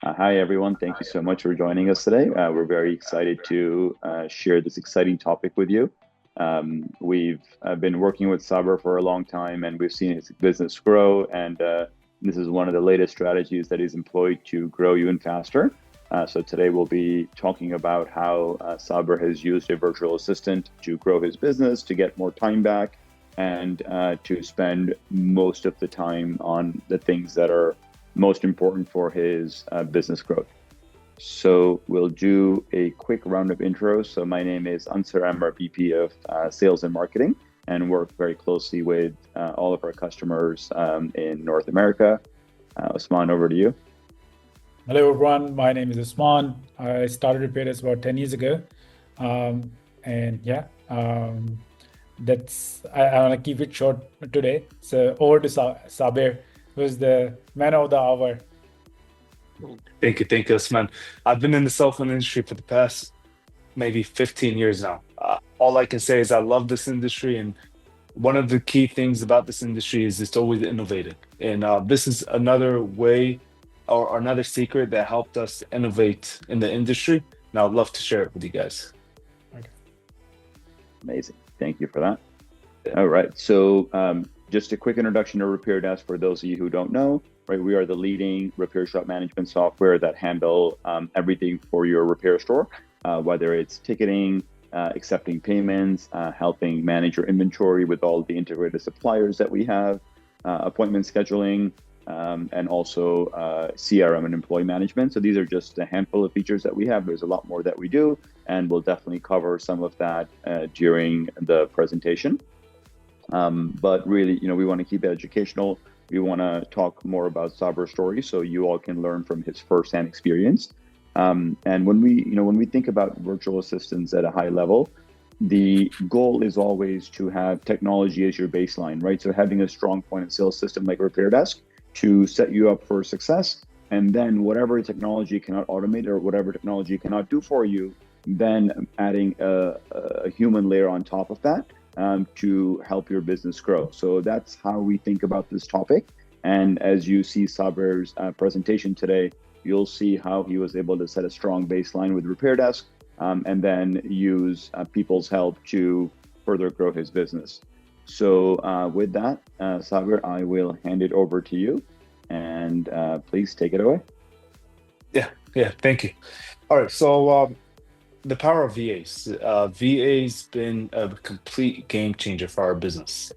Hi, everyone. Thank you so much for joining us today. We're very excited to share this exciting topic with you. We've been working with Saber for a long time, and we've seen his business grow. And this is one of the latest strategies that he's employed to grow even faster. So today we'll be talking about how Saber has used a virtual assistant to grow his business, to get more time back, and to spend most of the time on the things that are most important for his business growth. So we'll do a quick round of intros. So my name is Ansar. I'm our VP of Sales and Marketing, and work very closely with all of our customers in North America. Usman, over to you. Hello everyone, my name is Usman. I started RepairDesk about 10 years ago. And yeah, I want to keep it short today. So over to Saber, who's the man of the hour. Thank you, Usman. I've been in the cell phone industry for the past maybe 15 years now. All I can say is I love this industry, and one of the key things about this industry is it's always innovating. And this is another way or another secret that helped us innovate in the industry. And I'd love to share it with you guys. Okay. Amazing. Thank you for that. All right. So just a quick introduction to RepairDesk for those of you who don't know. Right, we are the leading repair shop management software that handle everything for your repair store, whether it's ticketing, accepting payments, helping manage your inventory with all the integrated suppliers that we have, appointment scheduling, and also CRM and employee management. So these are just a handful of features that we have. There's a lot more that we do, and we'll definitely cover some of that during the presentation. But really, we want to keep it educational. We want to talk more about Saber's story so you all can learn from his firsthand experience. And when we think about virtual assistants at a high level, the goal is always to have technology as your baseline, right? So having a strong point of sale system like RepairDesk to set you up for success, and then whatever technology cannot automate or whatever technology cannot do for you, then adding a human layer on top of that. To help your business grow. So that's how we think about this topic. And as you see Saber's presentation today, you'll see how he was able to set a strong baseline with RepairDesk and then use people's help to further grow his business. So with that, Saber, I will hand it over to you, and please take it away. Yeah, thank you. All right, so the power of VAs. VA's been a complete game changer for our business.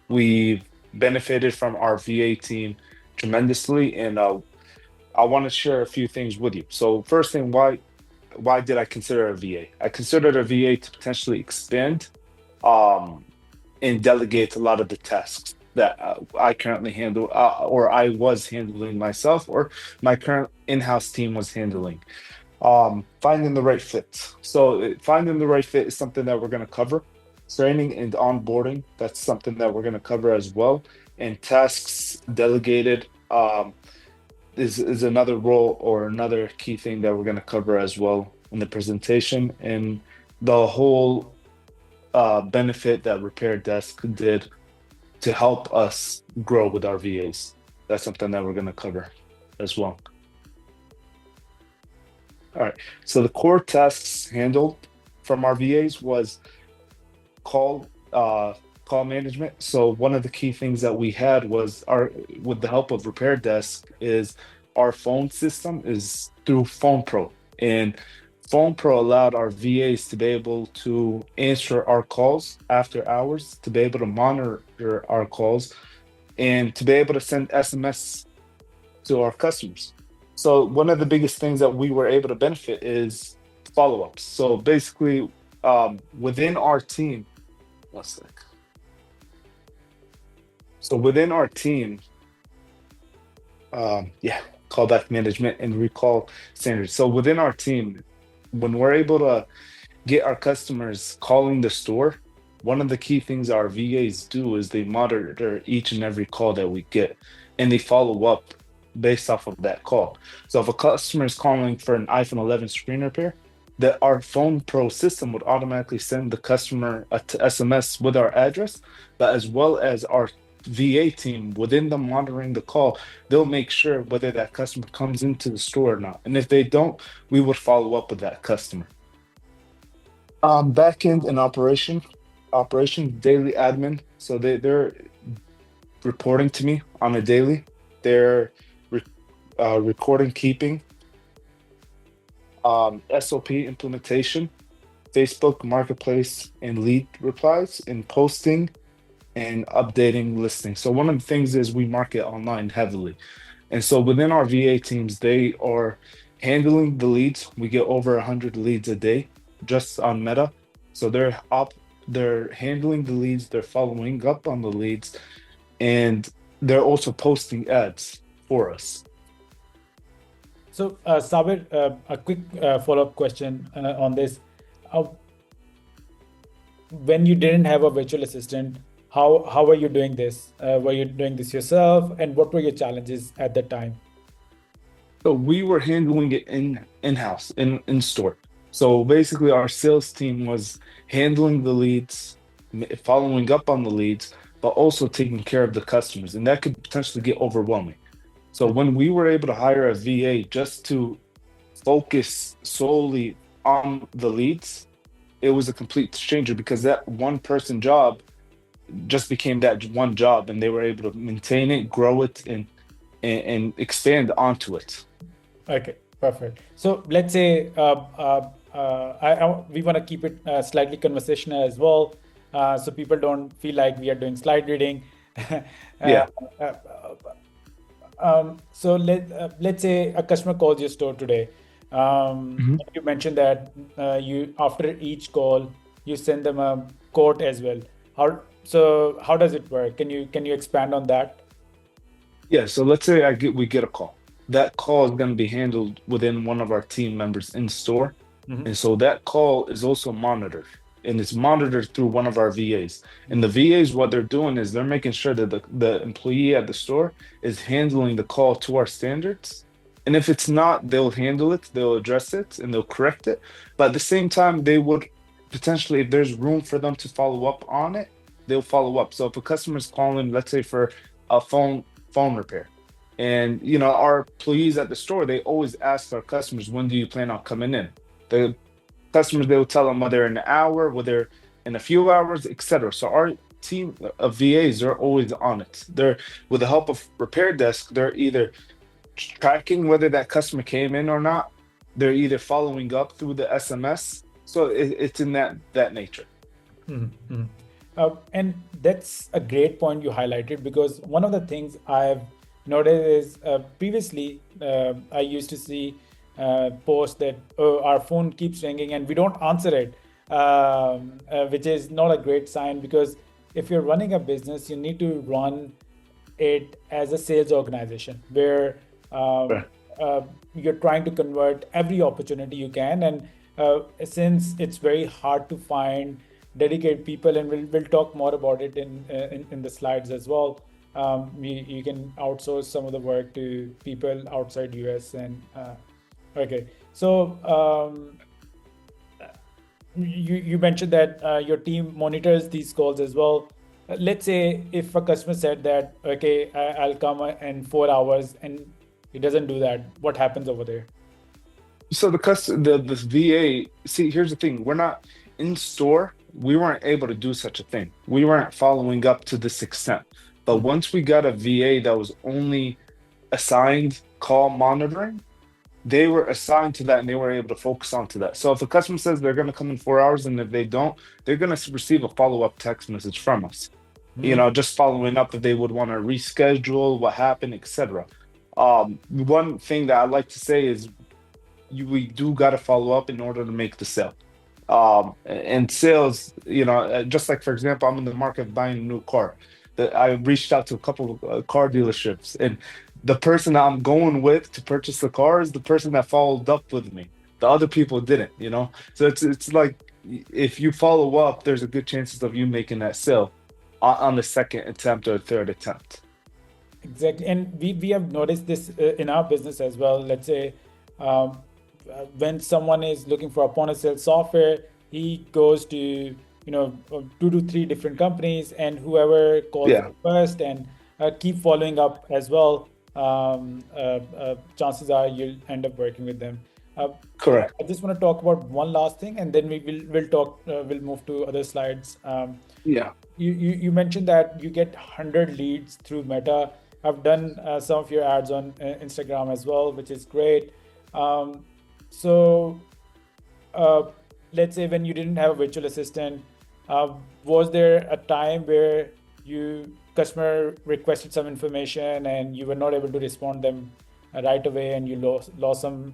We've benefited from our VA team tremendously, and I want to share a few things with you. So first thing, why did I consider a VA? I considered a VA to potentially expand and delegate a lot of the tasks that I currently handle, or I was handling myself, or my current in-house team was handling. Finding the right fit. So finding the right fit is something that we're going to cover. Training and onboarding, that's something that we're going to cover as well. And tasks delegated is another role or another key thing that we're going to cover as well in the presentation. And the whole benefit that RepairDesk did to help us grow with our VAs. That's something that we're going to cover as well. All right, so the core tasks handled from our VAs was call management. So one of the key things that we had was with the help of RepairDesk is our phone system is through PhonePro, and PhonePro allowed our VAs to be able to answer our calls after hours, to be able to monitor our calls, and to be able to send SMS to our customers. So one of the biggest things that we were able to benefit is follow-ups. So basically, within our team, one sec. So within our team, callback management and recall standards. So within our team, when we're able to get our customers calling the store, one of the key things our VAs do is they monitor each and every call that we get, and they follow up based off of that call. So if a customer is calling for an iPhone 11 screen repair, our PhonePro system would automatically send the customer a SMS with our address, but as well as our VA team within the monitoring the call, they'll make sure whether that customer comes into the store or not. And if they don't, we would follow up with that customer. Backend and operation daily admin. So they're reporting to me on a daily. They're recording keeping, SOP implementation, Facebook Marketplace and lead replies, and posting and updating listings. So one of the things is we market online heavily. And so within our VA teams, they are handling the leads. We get over 100 leads a day just on Meta. So they're handling the leads, they're following up on the leads, and they're also posting ads for us. So, Saber, a quick follow-up question on this. When you didn't have a virtual assistant, how were you doing this? Were you doing this yourself? And what were your challenges at that time? So we were handling it in-house, in store. So basically our sales team was handling the leads, following up on the leads, but also taking care of the customers. And that could potentially get overwhelming. So when we were able to hire a VA just to focus solely on the leads, it was a complete changer, because that one person job just became that one job, and they were able to maintain it, grow it, and expand onto it. Okay, perfect. So let's say we want to keep it slightly conversational as well, so people don't feel like we are doing slide reading. Yeah. So let's say a customer calls your store today. You mentioned that you, after each call, you send them a quote as well. How does it work? Can you expand on that? Yeah. So let's say we get a call. That call is going to be handled within one of our team members in store, and so that call is also monitored. And it's monitored through one of our VAs. And the VAs, what they're doing is they're making sure that the employee at the store is handling the call to our standards. And if it's not, they'll handle it, they'll address it, and they'll correct it. But at the same time, they would potentially, if there's room for them to follow up on it, they'll follow up. So if a customer's calling, let's say for a phone repair, and our employees at the store, they always ask our customers, when do you plan on coming in? The customers, they will tell them whether in an hour, whether in a few hours, etc. So our team of VAs are always on it. They're, with the help of RepairDesk, they're either tracking whether that customer came in or not. They're either following up through the SMS. So it's in that nature. And that's a great point you highlighted, because one of the things I've noticed is previously I used to see posts that our phone keeps ringing and we don't answer it, which is not a great sign, because if you're running a business, you need to run it as a sales organization where you're trying to convert every opportunity you can. And since it's very hard to find dedicated people, and we'll talk more about it in the slides as well, you can outsource some of the work to people outside US. And okay, so you mentioned that your team monitors these calls as well. Let's say if a customer said that, okay, I'll come in 4 hours, and it doesn't do that, what happens over there? So the VA, see, here's the thing, we're not in store. We weren't able to do such a thing. We weren't following up to this extent. But once we got a VA that was only assigned call monitoring, they were assigned to that, and they were able to focus onto that. So if a customer says they're going to come in 4 hours, and if they don't, they're going to receive a follow-up text message from us, just following up if they would want to reschedule, what happened, etc. One thing that I like to say is we do got to follow up in order to make the sale. And sales, just like, for example, I'm in the market of buying a new car. I reached out to a couple of car dealerships, and the person that I'm going with to purchase the car is the person that followed up with me. The other people didn't, So it's like, if you follow up, there's a good chances of you making that sale on the second attempt or third attempt. Exactly. And we have noticed this in our business as well. Let's say when someone is looking for a point of sale software, he goes to 2 to 3 different companies, and whoever calls Yeah. first, and keep following up as well. Chances are you'll end up working with them. Correct. I just want to talk about one last thing, and then we'll move to other slides. Yeah. You mentioned that you get 100 leads through Meta. I've done some of your ads on Instagram as well, which is great. So let's say when you didn't have a virtual assistant, was there a time where customer requested some information and you were not able to respond them right away, and you lost some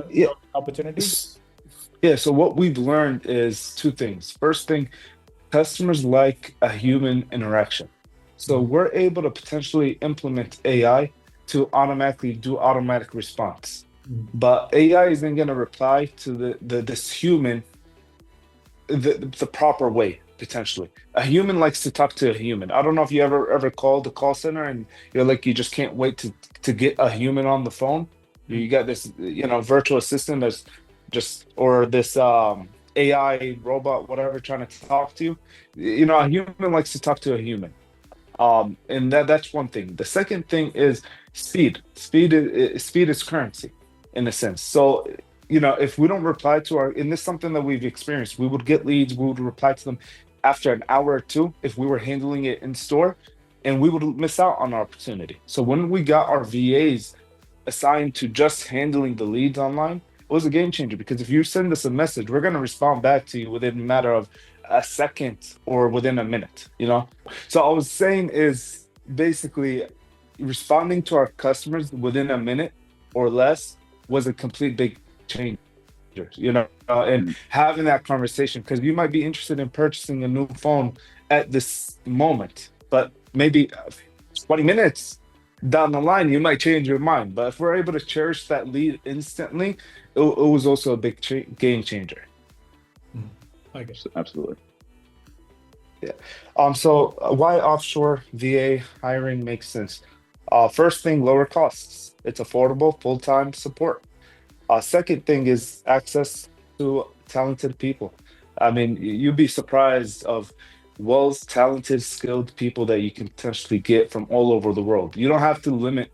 Yeah. opportunities? Yeah. So what we've learned is two things. First thing, customers like a human interaction. So we're able to potentially implement AI to automatically do automatic response. But AI isn't going to reply to this human the proper way, potentially. A human likes to talk to a human. I don't know if you ever called the call center and you're like, you just can't wait to get a human on the phone. You got this, virtual assistant that's just, or this AI robot, whatever, trying to talk to you. A human likes to talk to a human. And that's one thing. The second thing is speed. Speed is currency, in a sense. So, if we don't reply to and this is something that we've experienced, we would get leads, we would reply to them after an hour or two if we were handling it in store, and we would miss out on our opportunity. So when we got our VAs assigned to just handling the leads online, it was a game changer, because if you send us a message, we're going to respond back to you within a matter of a second or within a minute, So I was saying is basically responding to our customers within a minute or less was a complete big change, and having that conversation, because you might be interested in purchasing a new phone at this moment, but maybe 20 minutes down the line, you might change your mind. But if we're able to cherish that lead instantly, it was also a big game changer. Okay. Absolutely. Yeah. So why offshore VA hiring makes sense? First thing, lower costs. It's affordable, full-time support. Second thing is access to talented people. I mean, you'd be surprised of talented, skilled people that you can potentially get from all over the world. You don't have to limit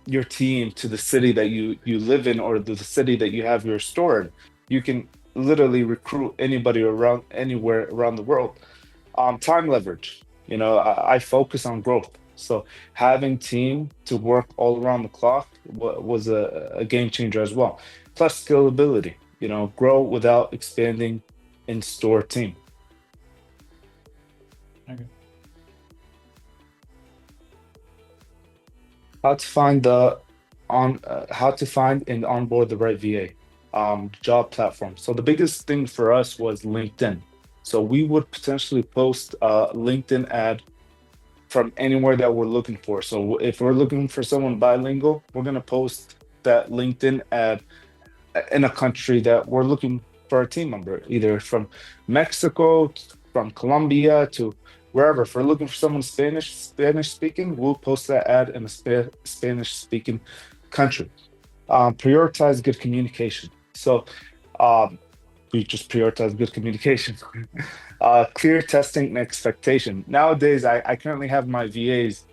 your team to the city that you live in, or the city that you have your store in. You can literally recruit anybody anywhere around the world. Time leverage. I focus on growth. So having team to work all around the clock was a game changer as well. Plus scalability, grow without expanding in-store team. Okay. How to find and onboard the right VA. Job platform. So the biggest thing for us was LinkedIn. So we would potentially post a LinkedIn ad from anywhere that we're looking for. So if we're looking for someone bilingual, we're going to post that LinkedIn ad in a country that we're looking for a team member, either from Mexico, from Colombia, to wherever. If we're looking for someone Spanish speaking, we'll post that ad in a Spanish speaking country. Prioritize good communication. So we just prioritize good communication. Clear testing and expectation. Nowadays, I currently have my VAs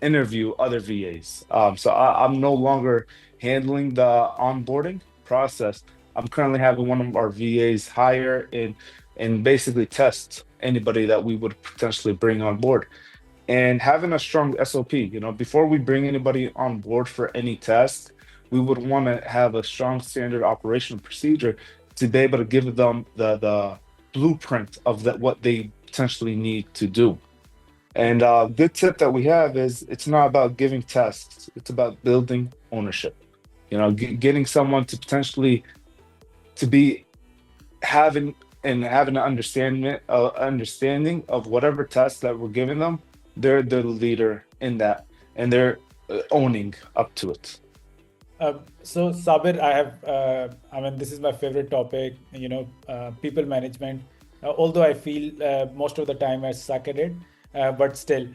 interview other VAs. So I'm no longer handling the onboarding process. I'm currently having one of our VAs hire and basically test anybody that we would potentially bring on board. And having a strong SOP, before we bring anybody on board for any test, we would want to have a strong standard operational procedure to be able to give them the blueprint of what they potentially need to do. And a good tip that we have is it's not about giving tests, it's about building ownership. Getting someone to potentially to be having an understanding of whatever test that we're giving them. They're the leader in that, and they're owning up to it. So Saber, this is my favorite topic, people management. Although I feel most of the time I suck at it, but still.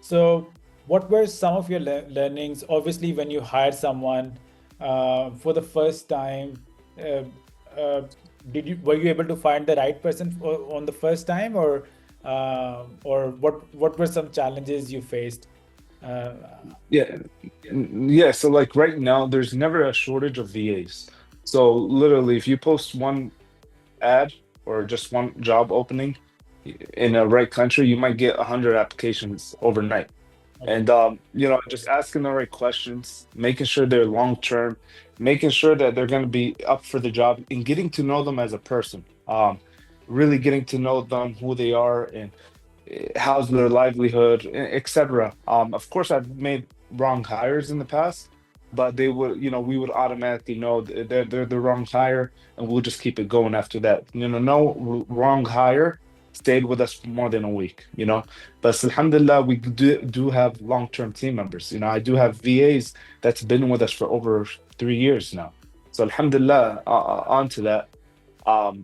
So what were some of your learnings? Obviously, when you hire someone for the first time, were you able to find the right person on the first time, or what were some challenges you faced? Uh, Yeah, yeah. So like right now, there's never a shortage of VAs. So literally, if you post one ad or just one job opening in a right country, you might get 100 applications overnight. okay. And just asking the right questions, making sure they're long term, making sure that they're going to be up for the job, and getting to know them as a person. Really getting to know them, who they are, and how's their livelihood, etc. Of course, I've made wrong hires in the past, but we would automatically know they're the wrong hire, and we'll just keep it going after that. No wrong hire stayed with us for more than a week. But alhamdulillah, we do have long-term team members. I do have VAs that's been with us for over 3 years now. So alhamdulillah, on to that.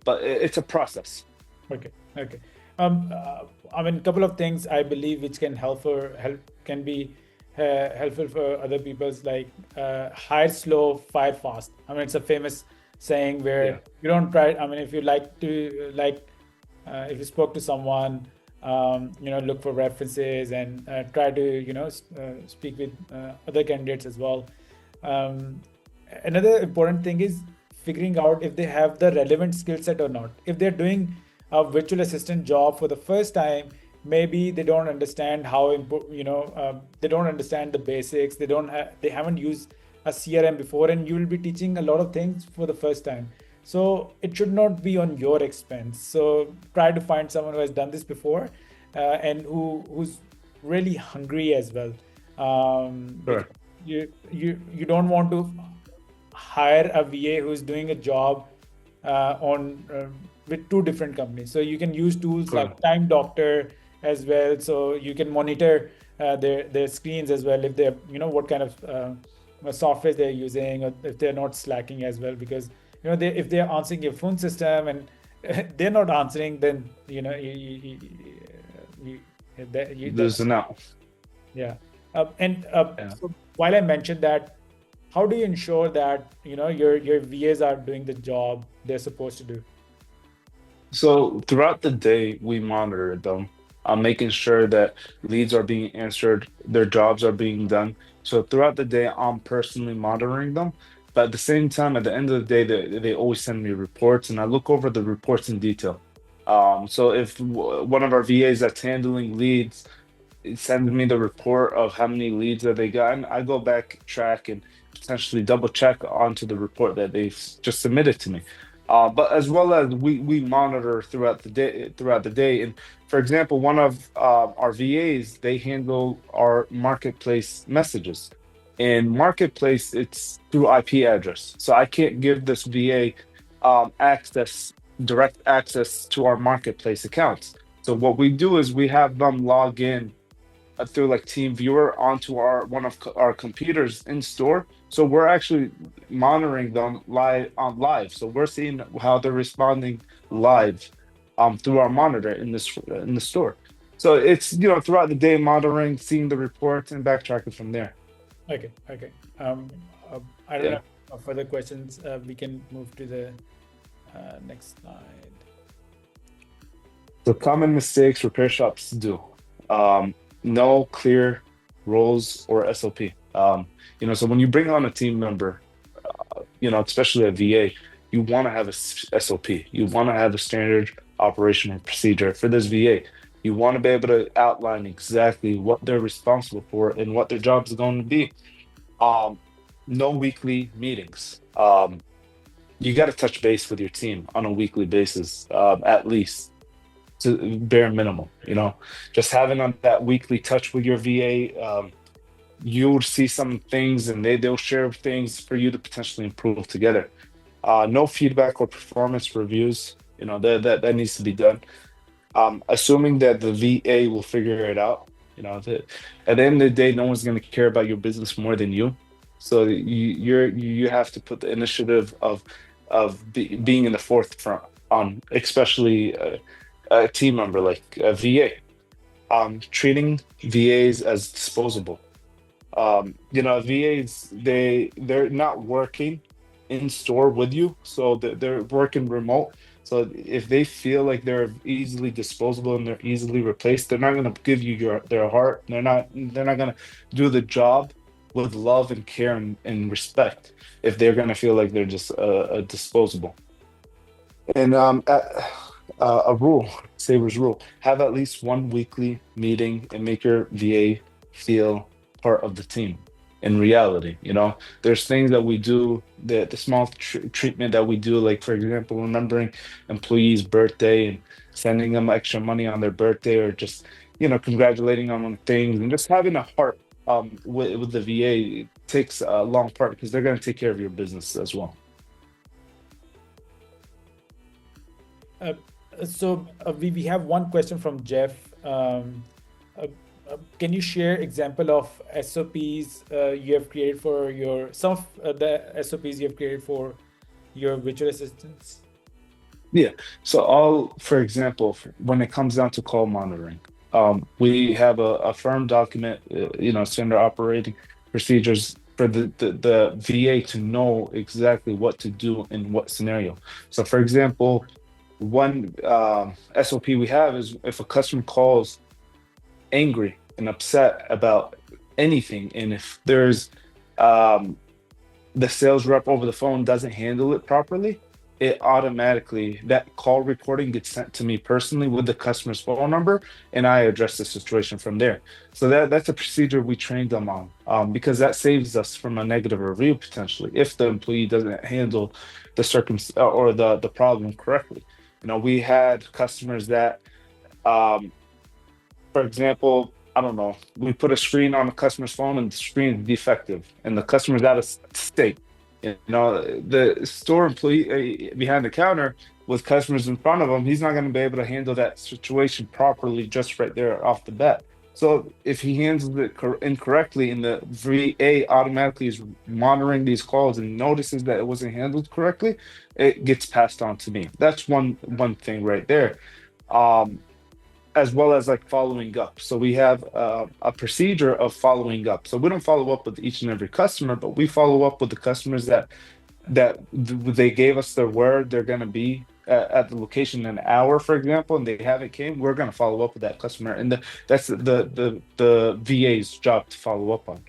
But it's a process. Okay, okay. I mean, a couple of things I believe which can can be helpful for other people's, like hire slow, fire fast. I mean, it's a famous saying Yeah. where you don't try. I mean, if you like to if you spoke to someone, look for references and try to speak with other candidates as well. Um, Another important thing is figuring out if they have the relevant skill set or not. If they're doing a virtual assistant job for the first time, maybe they don't understand they don't understand the basics. They haven't used a CRM before, and you will be teaching a lot of things for the first time. So it should not be on your expense. So try to find someone who has done this before, and who's really hungry as well. Because Sure. you don't want to hire a VA who's doing a job on with two different companies. So you can use tools Sure. like Time Doctor as well. So you can monitor their screens as well, if they're what kind of software they're using, or if they're not slacking as well. Because if they're answering your phone system and they're not answering, then you, There's an out. yeah. And Yeah. so while I mentioned that, how do you ensure that your VAs are doing the job they're supposed to do? So throughout the day, we monitor them, making sure that leads are being answered, their jobs are being done. So throughout the day, I'm personally monitoring them. But at the same time, at the end of the day, they always send me reports, and I look over the reports in detail. So if one of our VAs that's handling leads sends me the report of how many leads that they gotten, I go back, track, and potentially double check onto the report that they've just submitted to me. But as well as we monitor throughout the day. And for example, one of our VAs, they handle our marketplace messages. And marketplace, it's through IP address, so I can't give this VA direct access to our marketplace accounts. So what we do is we have them log in through like Team Viewer onto our computers in store. So we're actually monitoring them live. So we're seeing how they're responding live through our monitor in the store. So it's throughout the day monitoring, seeing the reports and backtracking from there. Okay, okay. I don't Yeah. have further questions. We can move to the next slide. So common mistakes repair shops do. No clear roles or SOP. So when you bring on a team member, especially a VA, you want to have a SOP. You want to have a standard operational procedure for this VA. You want to be able to outline exactly what they're responsible for and what their job is going to be. Um, no weekly meetings. You got to touch base with your team on a weekly basis, at least to bare minimum. Just having on that weekly touch with your VA. You'll see some things, and they'll share things for you to potentially improve together. No feedback or performance reviews. That needs to be done. Assuming that the VA will figure it out. That at the end of the day, no one's going to care about your business more than you. So you have to put the initiative of being in the forefront on, especially a team member like a VA. Treating VAs as disposable. VAs they're not working in store with you, so they're working remote. So if they feel like they're easily disposable and they're easily replaced, they're not going to give you their heart. They're not going to do the job with love and care and respect if they're going to feel like they're just a disposable. And a rule, Saber's rule: have at least one weekly meeting and make your VA feel part of the team. In reality, there's things that we do, the small treatment that we do, like for example, remembering employees' birthday and sending them extra money on their birthday, or just congratulating them on things, and just having a heart with the VA takes a long part, because they're going to take care of your business as well. We have one question from Jeff. Can you share example of SOPs you have created for some of the SOPs you have created for your virtual assistants? Yeah. So for example, when it comes down to call monitoring, we have a firm document, standard operating procedures for the VA to know exactly what to do in what scenario. So for example, one SOP we have is if a customer calls angry and upset about anything, and if there's the sales rep over the phone doesn't handle it properly, it automatically, that call recording gets sent to me personally with the customer's phone number, and I address the situation from there. So that's a procedure we trained them on, because that saves us from a negative review potentially if the employee doesn't handle the or the problem correctly. We had customers that, for example, I don't know, we put a screen on the customer's phone and the screen is defective and the customer's out of state. The store employee behind the counter with customers in front of him, he's not going to be able to handle that situation properly just right there off the bat. So if he handles it incorrectly, and the VA automatically is monitoring these calls and notices that it wasn't handled correctly, it gets passed on to me. That's one thing right there. As well as like following up. So we have a procedure of following up. So we don't follow up with each and every customer, but we follow up with the customers that they gave us their word they're going to be at the location in an hour, for example, and they haven't came. We're going to follow up with that customer, and that's the VA's job to follow up on.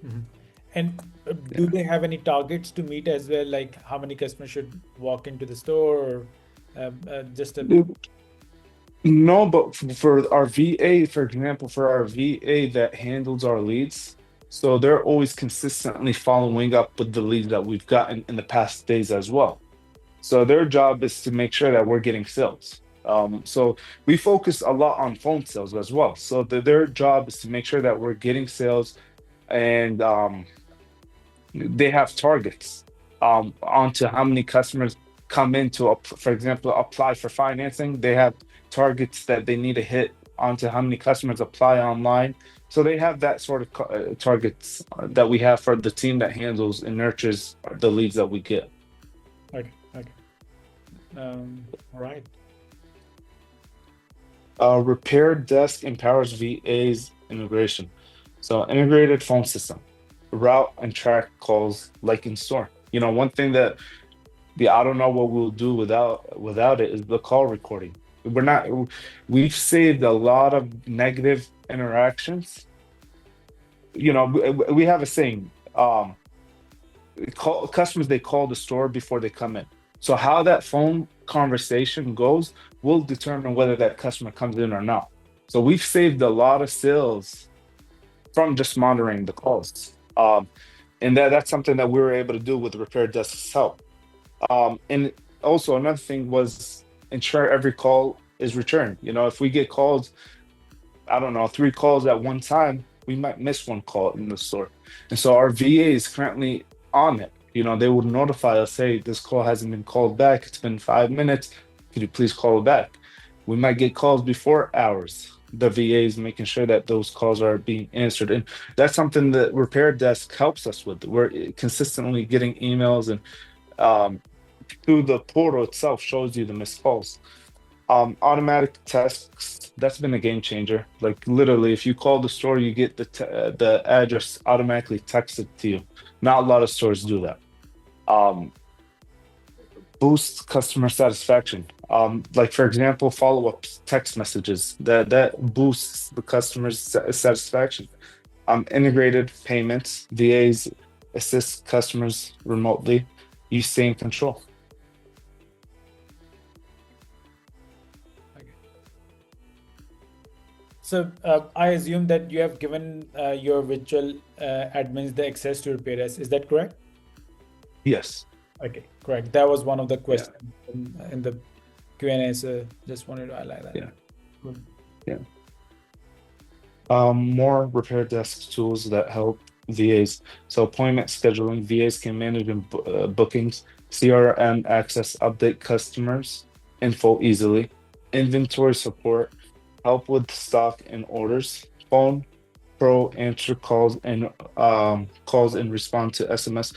Mm-hmm. And do they have any targets to meet as well, like how many customers should walk into the store, or just a... No, but for our VA, for example, for our VA that handles our leads, so they're always consistently following up with the leads that we've gotten in the past days as well. So their job is to make sure that we're getting sales. So we focus a lot on phone sales as well. So their job is to make sure that we're getting sales, and they have targets onto how many customers come in to, for example, apply for financing. They have targets that they need to hit onto how many customers apply online. So they have that sort of targets that we have for the team that handles and nurtures the leads that we get. Okay. All right. RepairDesk empowers VA's integration. So integrated phone system, route and track calls like in store. One thing that I don't know what we'll do without it is the call recording. We've saved a lot of negative interactions. We have a saying, customers, they call the store before they come in. So how that phone conversation goes will determine whether that customer comes in or not. So we've saved a lot of sales from just monitoring the calls. And that's something that we were able to do with RepairDesk's help. And also another thing was ensure every call is returned. If we get calls, 3 calls at one time, we might miss one call in the store. And so our VA is currently on it. They would notify us, hey, this call hasn't been called back. It's been 5 minutes. Could you please call it back? We might get calls before hours. The VA is making sure that those calls are being answered. And that's something that RepairDesk helps us with. We're consistently getting emails, and through the portal itself shows you the missed calls. Automatic texts, that's been a game changer. Like literally, if you call the store, you get the address automatically texted to you. Not a lot of stores do that. boosts customer satisfaction. Like for example, follow-up text messages that boosts the customer's satisfaction. Integrated payments, VAs assist customers remotely. You stay in control. So I assume that you have given your virtual admins the access to RepairDesk. Is that correct? Yes. Okay, correct. That was one of the questions in the Q&A. So just wanted to highlight that. Yeah. Good. Yeah. More RepairDesk tools that help VAs. So appointment scheduling, VAs can manage bookings, CRM access, update customers info easily, inventory support, help with stock and orders, phone Pro answer calls and respond to SMS.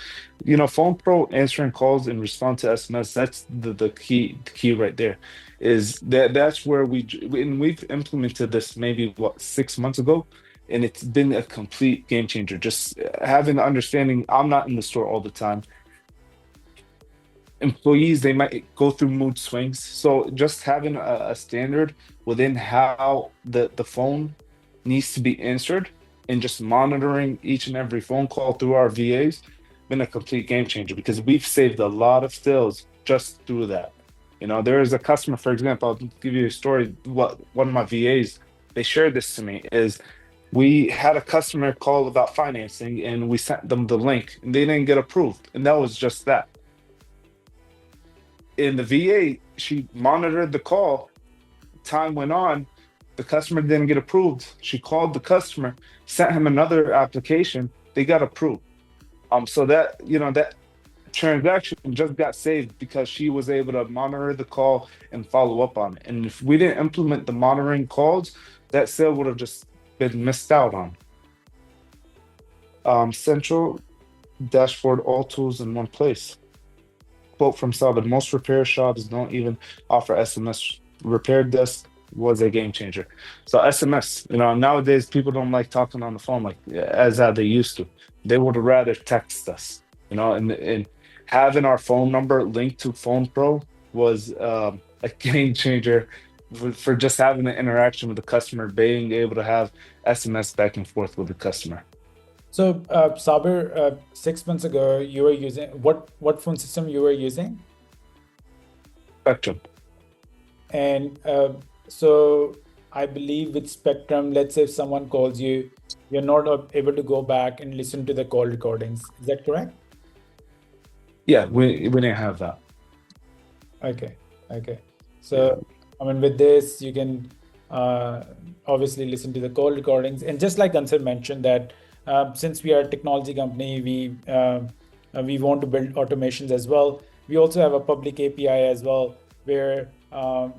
Phone Pro answering calls and respond to SMS. That's the key right there. Is that's where we've implemented this maybe 6 months ago, and it's been a complete game changer. Just having the understanding. I'm not in the store all the time. Employees, they might go through mood swings, so just having a standard within how the phone needs to be answered and just monitoring each and every phone call through our VAs been a complete game changer, because we've saved a lot of sales just through that. There is a customer, for example, I'll give you a story. What one of my VAs, they shared this to me, is we had a customer call about financing and we sent them the link and they didn't get approved, and that was just that. In the VA, she monitored the call. Time went on, the customer didn't get approved. She called the customer, sent him another application. They got approved. So that that transaction just got saved because she was able to monitor the call and follow up on it. And if we didn't implement the monitoring calls, that sale would have just been missed out on. Central dashboard, all tools in one place. Quote from Saber: most repair shops don't even offer SMS. RepairDesk was a game changer. So SMS, nowadays people don't like talking on the phone like as how they used to. They would rather text us, and having our phone number linked to PhonePro was a game changer for just having an interaction with the customer, being able to have SMS back and forth with the customer. So Saber, 6 months ago, you were using what phone system you were using? Spectrum. And so I believe with Spectrum, let's say if someone calls you, you're not able to go back and listen to the call recordings. Is that correct? Yeah, we didn't have that. Okay. So with this, you can obviously listen to the call recordings. And just like Ansar mentioned that since we are a technology company, we want to build automations as well. We also have a public API as well, where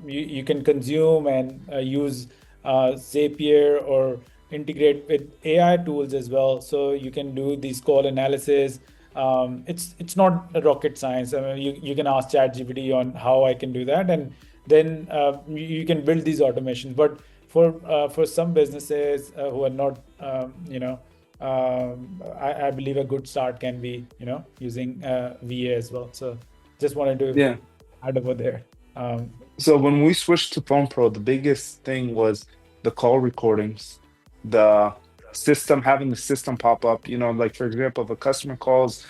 you can consume and use Zapier or integrate with AI tools as well. So you can do these call analysis. It's not a rocket science. You can ask ChatGPT on how I can do that, and then you can build these automations. But for some businesses who are not, I believe a good start can be, using VA as well. So just wanted to add over there. So when we switched to PhonePro, the biggest thing was the call recordings, the system, having the system pop up. Like for example, if a customer calls,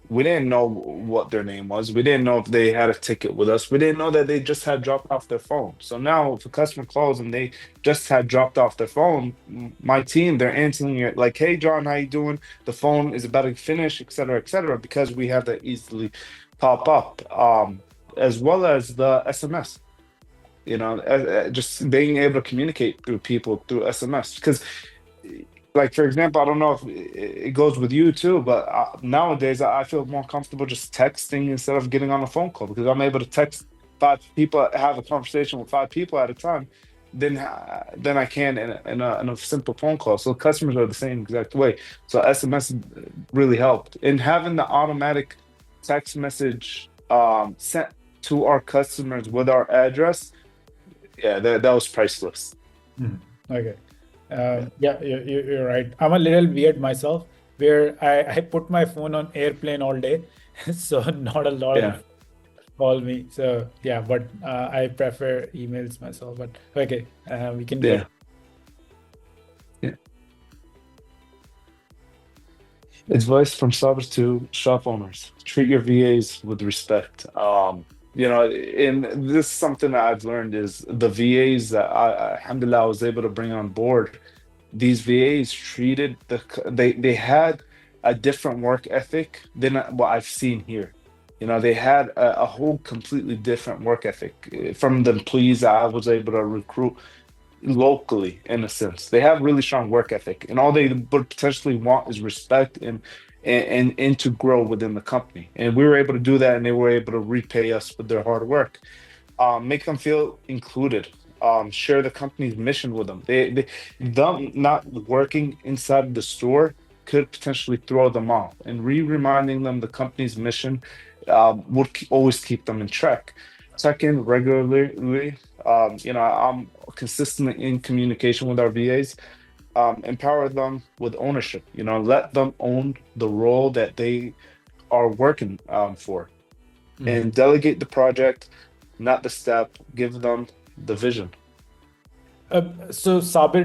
we didn't know what their name was. We didn't know if they had a ticket with us. We didn't know that they just had dropped off their phone. So now if a customer calls and they just had dropped off their phone, my team, they're answering it like, "Hey, John, how you doing? The phone is about to finish," et cetera, because we have that easily pop up. As well as the SMS, just being able to communicate through people through SMS. Because, like, for example, I don't know if it goes with you too, but nowadays I feel more comfortable just texting instead of getting on a phone call, because I'm able to text 5 people, have a conversation with 5 people at a time, than I can in a simple phone call. So customers are the same exact way. So SMS really helped. And having the automatic text message sent to our customers with our address, that was priceless. Okay. Yeah, you're right. I'm a little weird myself. where I put my phone on airplane all day, so not a lot Yeah. of call me. So yeah, but I prefer emails myself. But okay, we can go. Yeah. Yeah. Advice from Saber to shop owners: treat your VAs with respect. And this is something that I've learned is the VAs that alhamdulillah, I was able to bring on board. These VAs treated they had a different work ethic than what I've seen here. They had a whole completely different work ethic from the employees that I was able to recruit locally, in a sense. They have really strong work ethic, and all they would potentially want is respect and to grow within the company. And we were able to do that, and they were able to repay us with their hard work. Make them feel included. Share the company's mission with them. Them not working inside the store could potentially throw them off, and reminding them the company's mission would always keep them in track. Second, regularly, I'm consistently in communication with our VAs. Empower them with ownership. Let them own the role that they are working for, and delegate the project, not the step. Give them the vision. So Saber,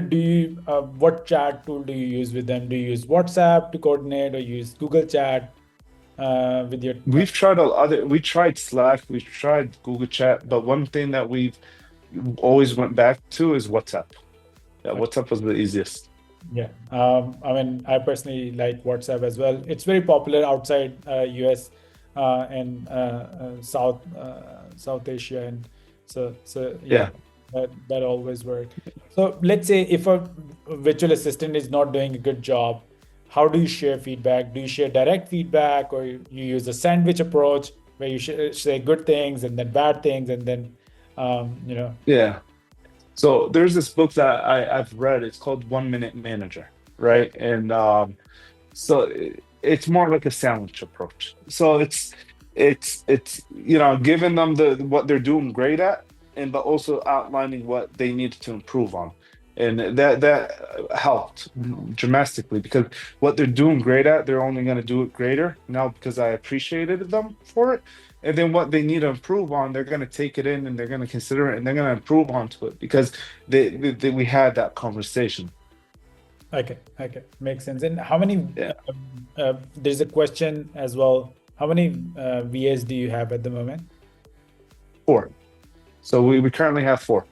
what chat tool do you use with them? Do you use WhatsApp to coordinate, or use Google Chat with your? We tried Slack, we tried Google Chat, but one thing that we've always went back to is WhatsApp. Yeah, WhatsApp was the easiest. Yeah, I mean, I personally like WhatsApp as well. It's very popular outside US and South Asia, and so yeah, that always works. So let's say if a virtual assistant is not doing a good job, how do you share feedback? Do you share direct feedback, or you use a sandwich approach where you say good things and then bad things, and then Yeah. So there's this book that I've read. It's called 1 Minute Manager, right? And so it's more like a sandwich approach. So it's giving them what they're doing great at, but also outlining what they need to improve on. And that helped dramatically, because what they're doing great at, they're only going to do it greater now because I appreciated them for it. And then what they need to improve on, they're going to take it in and they're going to consider it and they're going to improve onto it because we had that conversation. Okay, makes sense. And how many? There's a question as well. How many VAs do you have at the moment? 4. So we currently have 4,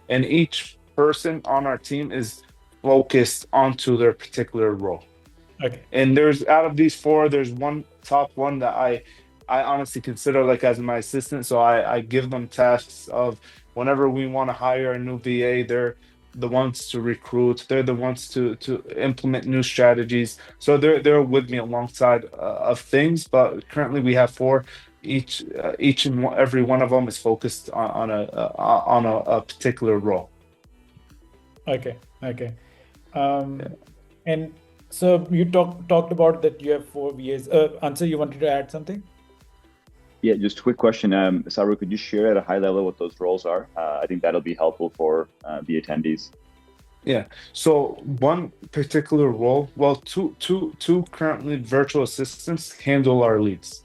and each person on our team is focused onto their particular role. Okay. And out of these 4, there's one top one that I honestly consider like as my assistant. So I give them tasks of whenever we want to hire a new VA, they're the ones to recruit. They're the ones to implement new strategies. So they're with me alongside of things. But currently we have 4. Each and every one of them is focused on a particular role. Okay. And so you talked about that you have 4 VAs. Answer, you wanted to add something? Yeah, just a quick question. Saber, could you share at a high level what those roles are? I think that'll be helpful for the attendees. Yeah. So one particular role, well, two currently virtual assistants handle our leads.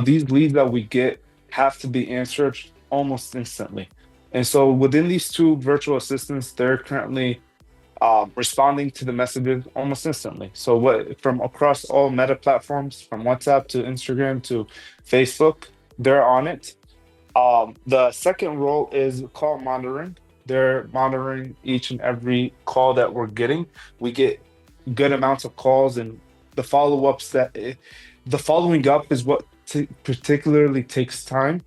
These leads that we get have to be answered almost instantly. And so within these 2 virtual assistants, they're currently responding to the messages almost instantly. So from across all Meta platforms, from WhatsApp to Instagram to Facebook, they're on it. The second role is call monitoring. They're monitoring each and every call that we're getting. We get good amounts of calls, and the follow-ups the following up is what particularly takes time.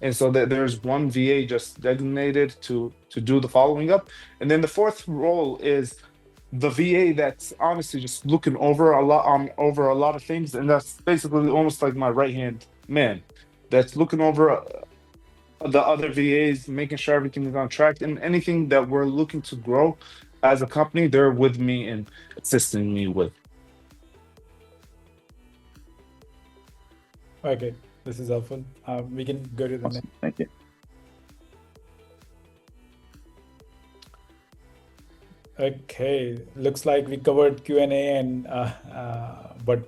And so there's one VA just designated to do the following up. And then the 4th role is the VA that's honestly just looking over a lot of things. And that's basically almost like my right-hand man that's looking over the other VAs, making sure everything is on track, and anything that we're looking to grow as a company, they're with me and assisting me with. Okay, this is helpful. We can go to the Awesome. next. Thank you. Okay, looks like we covered Q&A and But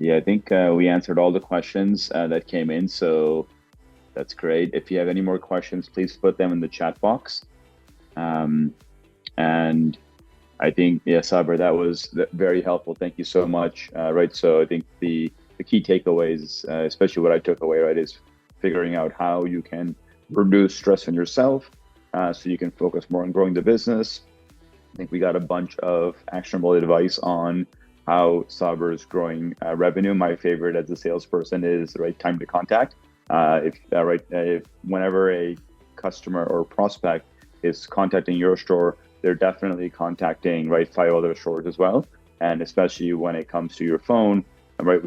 Yeah, I think we answered all the questions that came in, so that's great. If you have any more questions, please put them in the chat box. And I think, yeah, Saber, that was very helpful. Thank you so much. Right, so I think the key takeaways, especially what I took away, right, is figuring out how you can reduce stress on yourself, so you can focus more on growing the business. I think we got a bunch of actionable advice on how Saber is growing revenue. My favorite as a salesperson is the right time to contact. If whenever a customer or prospect is contacting your store, they're definitely contacting 5 other stores as well. And especially when it comes to your phone, right,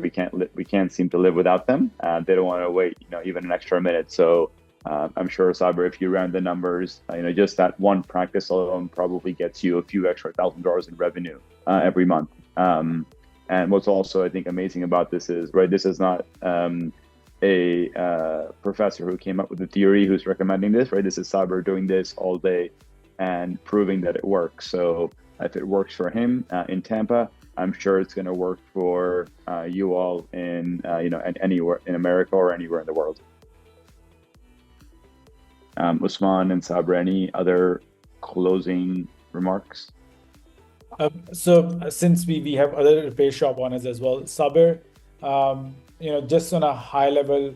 we can't seem to live without them. They don't want to wait, even an extra minute. So I'm sure, Saber, if you round the numbers, just that one practice alone probably gets you a few extra $1,000 in revenue every month. And what's also, I think, amazing about this is, right, this is not a professor who came up with the theory who's recommending this, right? This is Saber doing this all day and proving that it works. So if it works for him in Tampa, I'm sure it's going to work for you all in anywhere in America or anywhere in the world. Usman and Saber, any other closing remarks? So since we have other repair shop owners as well, Saber, just on a high level,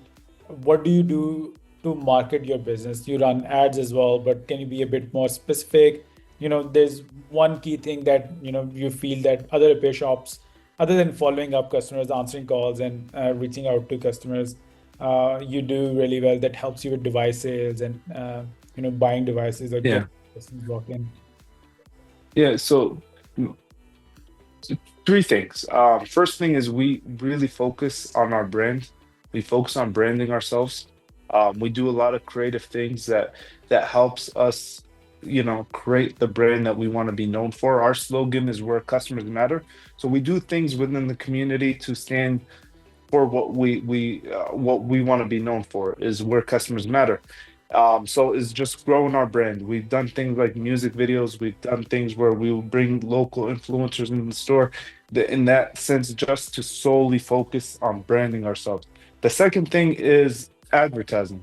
what do you do to market your business? You run ads as well, but can you be a bit more specific? There's one key thing that you feel that other repair shops, other than following up customers, answering calls, and reaching out to customers, you do really well. That helps you with device sales and buying devices or getting customers walk in. Yeah. So 3 things. First thing is we really focus on our brand. We focus on branding ourselves. We do a lot of creative things that helps us, create the brand that we want to be known for. Our slogan is "Where Customers Matter." So we do things within the community to stand for what we want to be known for, is where customers matter. So it's just growing our brand. We've done things like music videos. We've done things where we will bring local influencers in the store. In that sense, just to solely focus on branding ourselves. The second thing is advertising.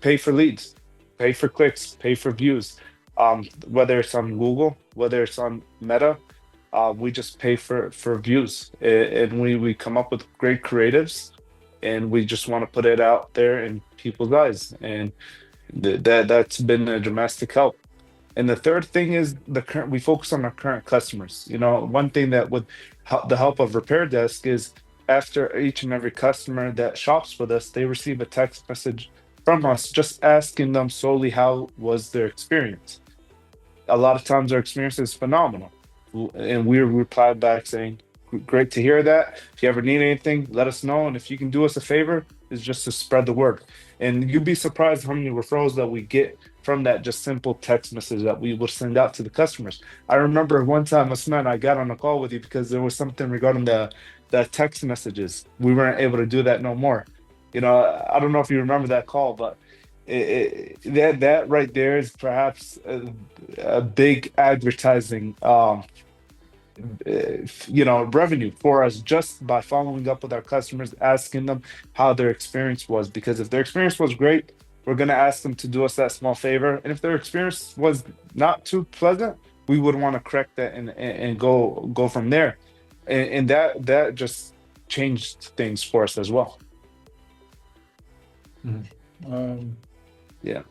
Pay for leads, pay for clicks, pay for views. Whether it's on Google, whether it's on Meta, we just pay for views, and we come up with great creatives, and we just want to put it out there in people's eyes, and that's been a dramatic help. And the third thing is we focus on our current customers. One thing that with the help of RepairDesk is after each and every customer that shops with us, they receive a text message from us just asking them solely how was their experience. A lot of times their experience is phenomenal, and we reply back saying, great to hear that. If you ever need anything, let us know. And if you can do us a favor, is just to spread the word. And you'd be surprised how many referrals that we get from that just simple text message that we will send out to the customers. I remember one time, Usman, I got on a call with you because there was something regarding the text messages. We weren't able to do that no more. I don't know if you remember that call, but that right there is perhaps a big advertising revenue for us, just by following up with our customers, asking them how their experience was. Because if their experience was great, we're going to ask them to do us that small favor. And if their experience was not too pleasant, we would want to correct that and go from there. And that just changed things for us as well. Yeah,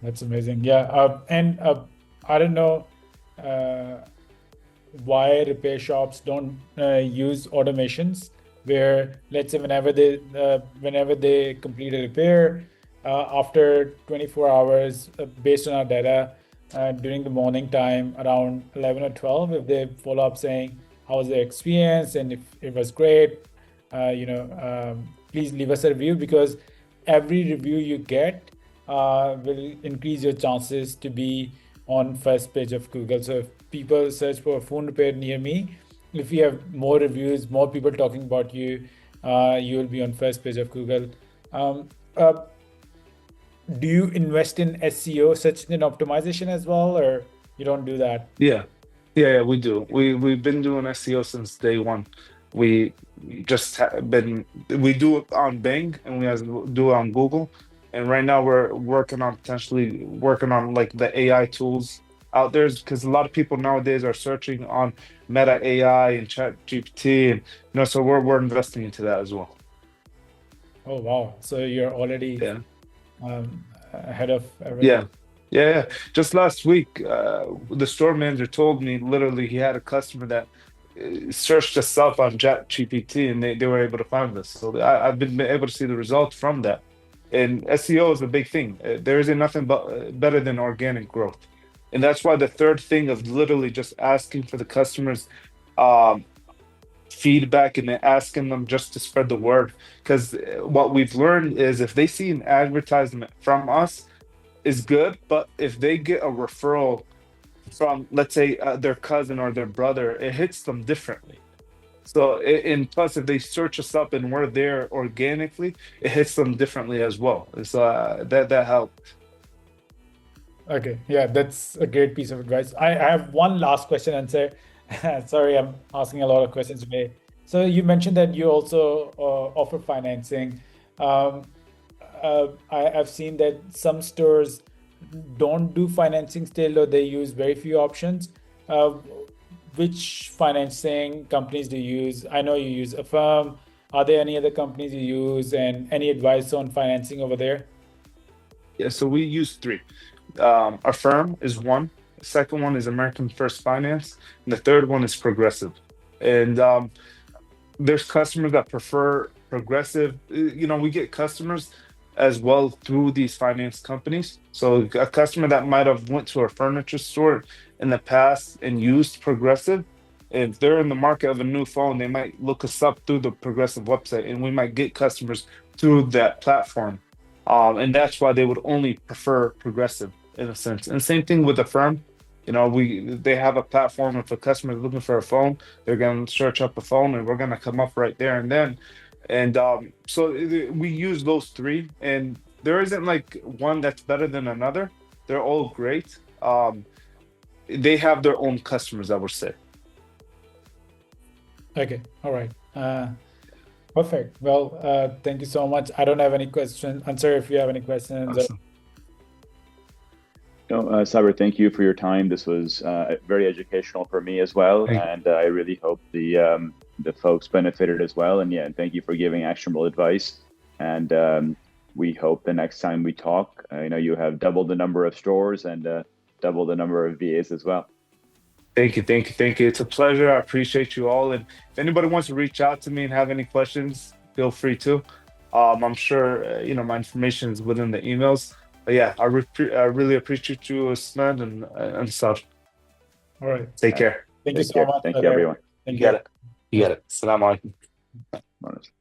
that's amazing. Yeah, and I don't know why repair shops don't use automations where, let's say, whenever they complete a repair, after 24 hours, based on our data, during the morning time around 11 or 12, if they follow up saying how was their experience and if it was great, please leave us a review, because every review you get will increase your chances to be on first page of Google. So if people search for a phone repair near me, if you have more reviews, more people talking about you, you will be on first page of Google. Do you invest in SEO, search engine optimization as well, or you don't do that? Yeah. Yeah, we do. We've been doing SEO since day one. We just been we do it on Bing and we do it on Google. And right now we're working on potentially working on like the AI tools out there because a lot of people nowadays are searching on Meta AI and Chat GPT and so we're investing into that as well. Oh wow! So you're already Yeah. ahead of everything. Yeah. Yeah. Just last week, the store manager told me literally he had a customer that searched us up on ChatGPT and they were able to find us. So I've been able to see the results from that. And SEO is a big thing. There isn't nothing but better than organic growth. And that's why the third thing of literally just asking for the customers um, feedback and then asking them just to spread the word. Because what we've learned is if they see an advertisement from us, is good, but if they get a referral from, let's say, their cousin or their brother, it hits them differently. So, and plus, if they search us up and we're there organically, it hits them differently as well. So that helped. Okay, yeah, that's a great piece of advice. I have one last question, and say, sorry, I'm asking a lot of questions today. So you mentioned that you also offer financing. Um, I've seen that some stores don't do financing still, or they use very few options. Uh, which financing companies do you use? I know you use Affirm. Are there any other companies you use, and any advice on financing over there? Yeah, so we use three. Our firm is one. The second one is American First Finance, and the third one is Progressive. And there's customers that prefer Progressive. We get customers as well through these finance companies. So a customer that might have went to a furniture store in the past and used Progressive, if they're in the market of a new phone, they might look us up through the Progressive website, and we might get customers through that platform. And that's why they would only prefer Progressive in a sense. And same thing with the firm. They have a platform. If a customer is looking for a phone, they're going to search up a phone, and we're going to come up right there and then. And so we use those three, and there isn't like one that's better than another. They're all great. They have their own customers, I would say. Okay, all right. Perfect. Well, thank you so much. I don't have any questions. Answer if you have any questions. Awesome. No, Saber, thank you for your time. This was very educational for me as well, and I really hope the folks benefited as well. And yeah, thank you for giving actionable advice. And we hope the next time we talk, you have double the number of stores and double the number of VAs as well. Thank you. It's a pleasure. I appreciate you all. And if anybody wants to reach out to me and have any questions, feel free to. I'm sure my information is within the emails. But yeah, I really appreciate you, Usman and stuff. All right. Take care. Thank you so much. Thank you, everyone. Thank You got it. Assalamu alaikum.